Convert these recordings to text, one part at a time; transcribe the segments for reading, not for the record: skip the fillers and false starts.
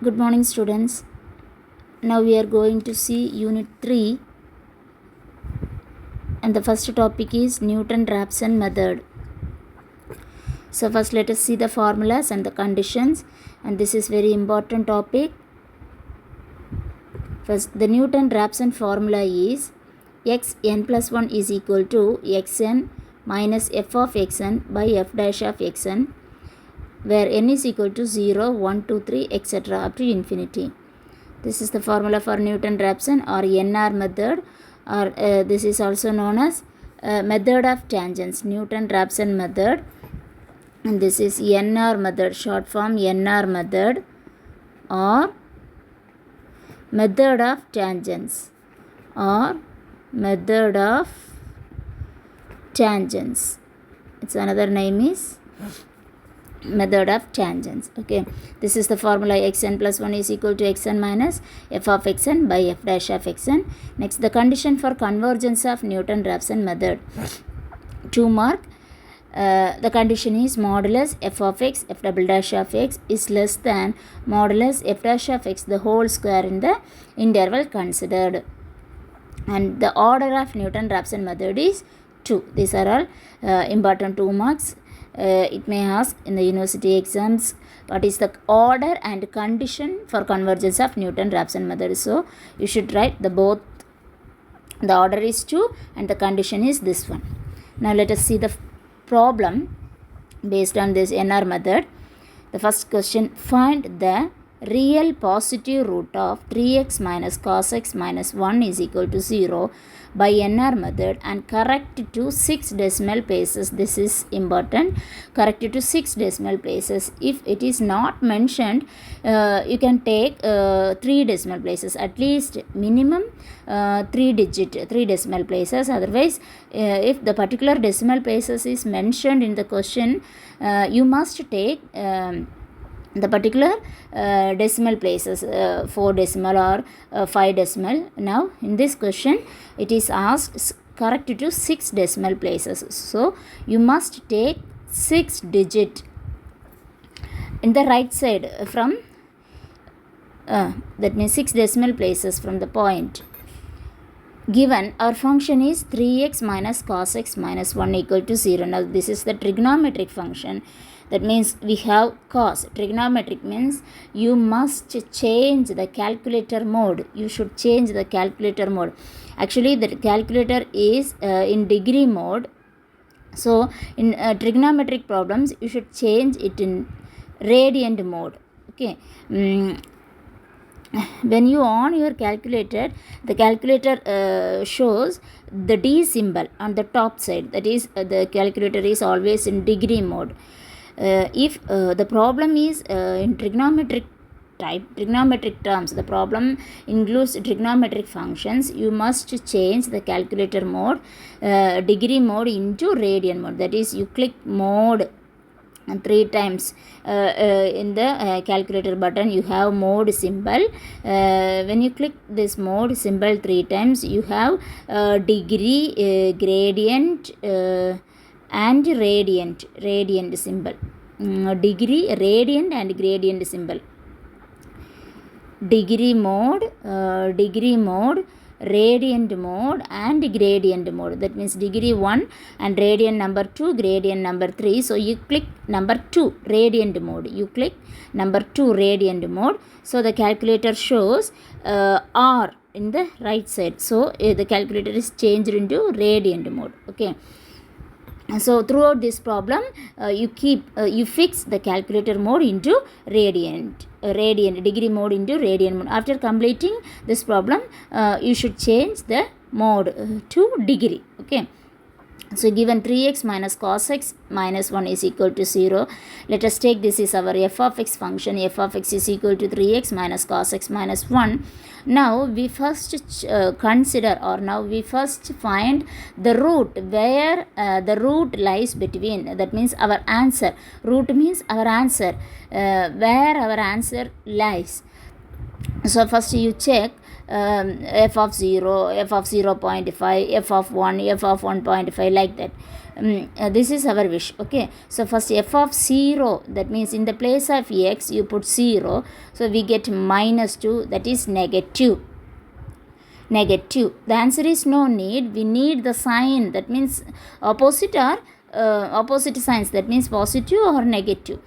Good morning, students. Now we are going to see Unit 3, and the first topic is Newton-Raphson method. So first let us see the formulas and the conditions, and this is very important topic. First, the Newton-Raphson formula is xn plus 1 is equal to xn minus f of xn by f dash of xn, where n is equal to 0, 1, 2, 3, etc. up to infinity. This is the formula for Newton-Raphson or NR method, or this is also known as method of tangents, Newton-Raphson method, and this is NR method, short form NR method or method of tangents or method of tangents. Its another name is method of tangents. Okay, this is the formula xn plus 1 is equal to xn minus f of xn by f dash of xn. Next, the condition for convergence of Newton-Raphson method. 2 mark. The condition is modulus f of x f double dash of x is less than modulus f dash of x the whole square in the interval considered, and the order of Newton-Raphson method is 2. These are all important 2 marks. It may ask in the university exams what is the order and condition for convergence of Newton-Raphson method. So you should write the both. The order is 2 and the condition is this one. Now let us see the problem based on this NR method. The first question: find the real positive root of 3x minus cos x minus 1 is equal to 0 by NR method and correct to 6 decimal places. This is important. Correct it to 6 decimal places. If it is not mentioned, you can take 3 decimal places, at least minimum 3 decimal places. Otherwise, if the particular decimal places is mentioned in the question, you must take the particular decimal places, 4 decimal or 5 decimal. Now in this question it is asked correct to 6 decimal places, so you must take 6 digit in the right side from that means 6 decimal places from the point. Given our function is 3x minus cos x minus 1 equal to 0. Now this is the trigonometric function. That means we have cos. Trigonometric means you must change the calculator mode. You should change the calculator mode. Actually, the calculator is in degree mode. So, in trigonometric problems, you should change it in radian mode. Okay. When you on your calculator, the calculator shows the D symbol on the top side. That is, the calculator is always in degree mode. If the problem is in trigonometric terms, the problem includes trigonometric functions, you must change the calculator mode, degree mode into radian mode. That is, you click mode 3 times in the calculator button. You have mode symbol. When you click this mode symbol 3 times, you have degree, gradient and radiant symbol. Degree, radiant and gradient symbol. Degree mode, radiant mode and gradient mode. That means degree 1 and radian number 2, gradient number 3. So you click number 2, radiant mode. You click number 2, radiant mode. So the calculator shows R in the right side. So the calculator is changed into radiant mode. Okay. So throughout this problem, you fix the calculator mode into radiant degree mode into radian mode. After completing this problem, you should change the mode to degree. Okay. So given 3x minus cos x minus 1 is equal to 0. Let us take this is our f of x function. F of x is equal to 3x minus cos x minus 1. Now we first consider, or now we first find the root, where the root lies between. That means our answer. Root means our answer, where our answer lies. So first you check f of 0, f of 0.5, f of 1, f of 1.5, like that. this is our wish. Okay, so first f of 0, that means in the place of x you put 0, so we get minus 2, that is negative. The answer is no need, we need the sign, that means opposite or opposite signs, that means positive or negative.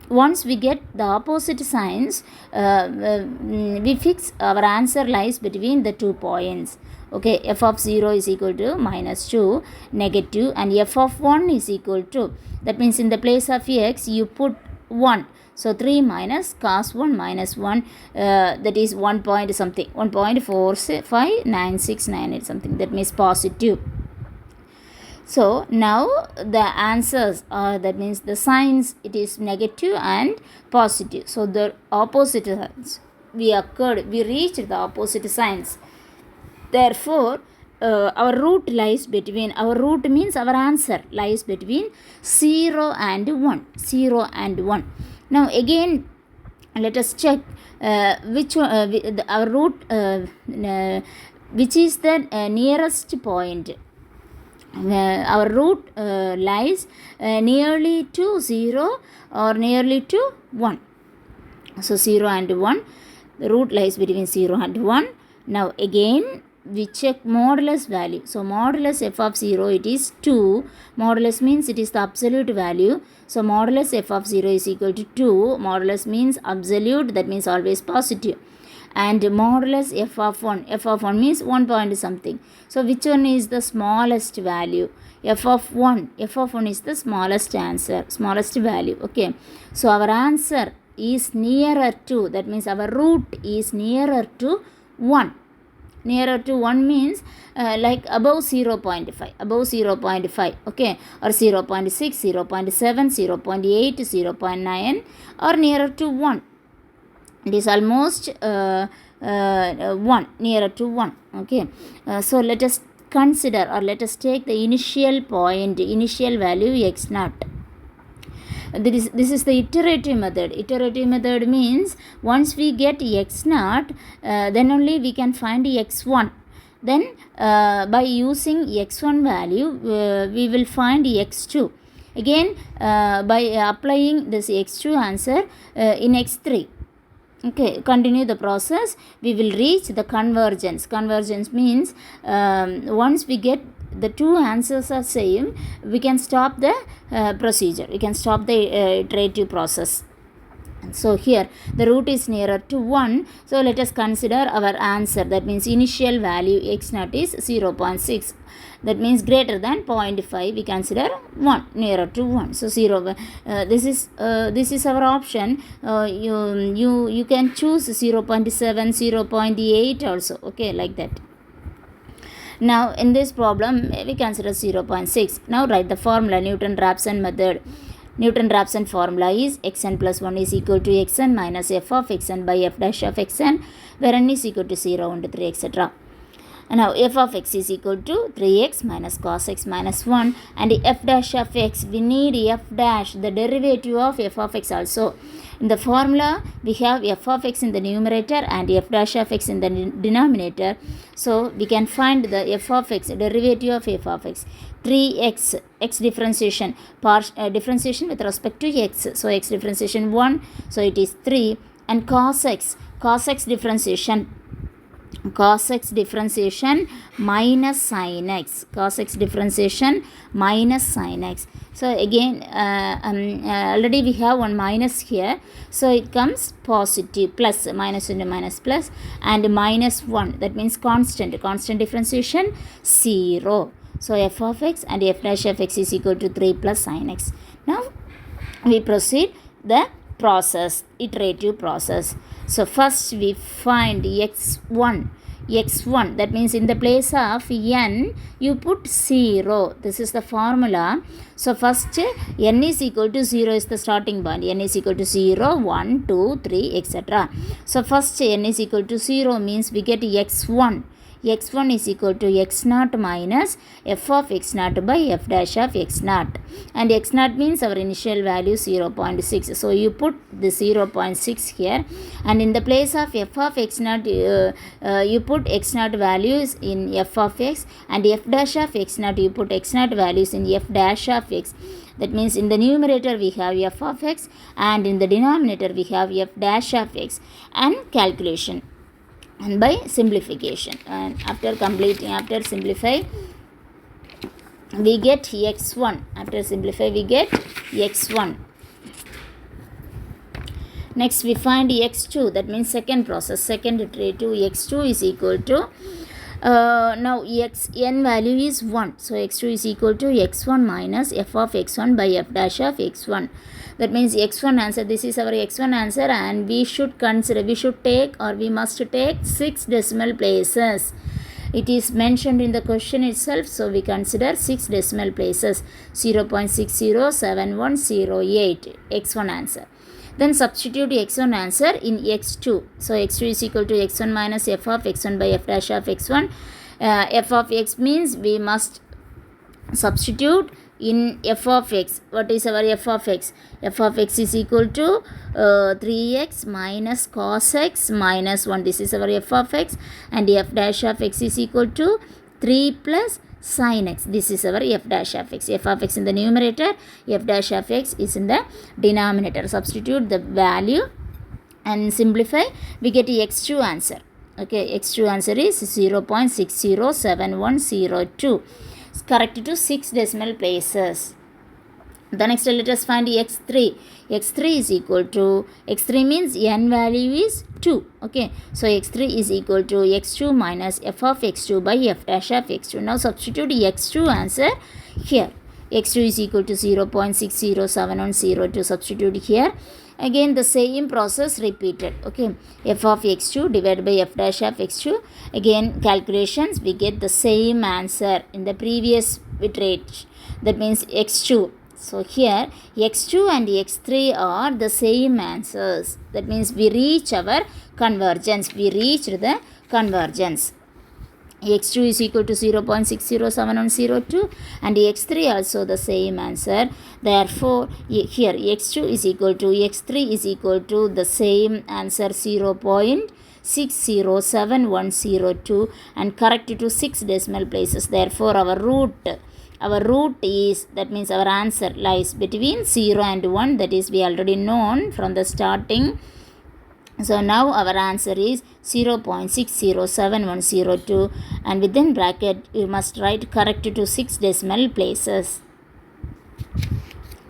Once we get the opposite signs, we fix our answer lies between the 2 points. Okay, f of 0 is equal to minus 2, negative, and f of 1 is equal to, that means in the place of x you put 1. So 3 minus cos 1 minus 1, that is 1 point something, 1.45968 something, that means positive. So now the answers are, that means the signs, it is negative and positive. So the opposite signs, we reached the opposite signs. Therefore, our root lies between, our root means our answer lies between 0 and 1. 0 and 1. Now again, let us check which our root, which is the nearest point. Our root lies nearly to 0 or nearly to 1. So 0 and 1, the root lies between 0 and 1. Now again, we check modulus value. So modulus f of 0, it is 2. Modulus means it is the absolute value. So modulus f of 0 is equal to 2. Modulus means absolute, that means always positive. And modulus f of 1 means 1 point something. So which one is the smallest value? F of 1 is the smallest answer, smallest value. Okay, so our answer is nearer to, that means our root is nearer to 1. Nearer to 1 means like above 0.5, above 0.5, okay, or 0.6, 0.7, 0.8, 0.9, or nearer to 1. It is almost 1, nearer to 1. Okay, so let us consider, or let us take the initial point, initial value x naught. This is the iterative method. Iterative method means once we get x naught, then only we can find x1. Then by using x1 value, we will find x2. Again, by applying this x2 answer in x3. Okay, continue the process, we will reach the convergence. Convergence means once we get the two answers are same, we can stop the procedure, we can stop the iterative process. So here the root is nearer to 1, so let us consider our answer, that means initial value x naught is 0.6, that means greater than 0.5, we consider 1, nearer to 1. So 0, this is our option. You can choose 0.7, 0.8 also, okay, like that. Now in this problem we consider 0.6. Now write the formula, Newton-Raphson method. Newton-Raphson formula is xn plus 1 is equal to xn minus f of xn by f dash of xn, where n is equal to 0, 1 to 3, etc. And now f of x is equal to 3x minus cos x minus 1, and f dash of x, we need f dash, the derivative of f of x also. In the formula, we have f of x in the numerator and f dash of x in the denominator. So we can find the f of x, derivative of f of x. 3x, x differentiation, differentiation with respect to x. So x differentiation 1, so it is 3. And cos x differentiation, cos x differentiation minus sin x, cos x differentiation minus sin x. So again, already we have one minus here, so it comes positive, plus, minus into minus plus, and minus 1, that means constant differentiation 0. So f of x and f dash of x is equal to 3 plus sin x. Now we proceed the process, iterative process. So first we find x1, that means in the place of n you put 0. This is the formula. So first n is equal to 0 is the starting point, n is equal to 0, 1, 2, 3, etc. So first n is equal to 0 means we get x1. x1 is equal to x naught minus f of x naught by f dash of x naught. And x naught means our initial value 0.6. So you put the 0.6 here, and in the place of f of x naught, you put x naught values in f of x, and f dash of x naught you put x naught values in f dash of x. That means in the numerator we have f of x, and in the denominator we have f dash of x, and calculation and by simplification. And after simplify we get x1. After simplify we get x1. Next we find x2, that means second process, second derivative. X2 is equal to now n value is 1, so x2 is equal to x1 minus f of x1 by f dash of x1. That means x1 answer, this is our x1 answer, and we should must take 6 decimal places. It is mentioned in the question itself, so we consider 6 decimal places, 0.607108, x1 answer. Then substitute x1 answer in x2. So x2 is equal to x1 minus f of x1 by f dash of x1. F of x means we must substitute in f of x. What is our f of x? F of x is equal to 3x minus cos x minus 1. This is our f of x. And f dash of x is equal to 3 plus sin x. This is our f dash of x. F of x in the numerator, f dash of x is in the denominator. Substitute the value and simplify, we get x2 answer. Okay, x2 answer is 0.607102. It's correct to 6 decimal places. The next let us find x3. x3 is equal to, x3 means n value is 2. Okay, so x3 is equal to x2 minus f of x2 by f dash of x2. Now substitute x2 answer here. x2 is equal to 0.607102. Substitute here. Again the same process repeated. Okay, f of x2 divided by f dash of x2. Again calculations, we get the same answer in the previous iteration. That means x2. So here x2 and x3 are the same answers. That means we reach our convergence. We reached the convergence. x2 is equal to 0.607102 and x3 also the same answer. Therefore here x2 is equal to x3 is equal to the same answer, 0.607102, and correct to 6 decimal places. Therefore our root is, that means our answer lies between 0 and 1. That is we already known from the starting. So now our answer is 0.607102, and within bracket you must write correct to 6 decimal places.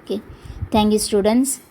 Okay, thank you students.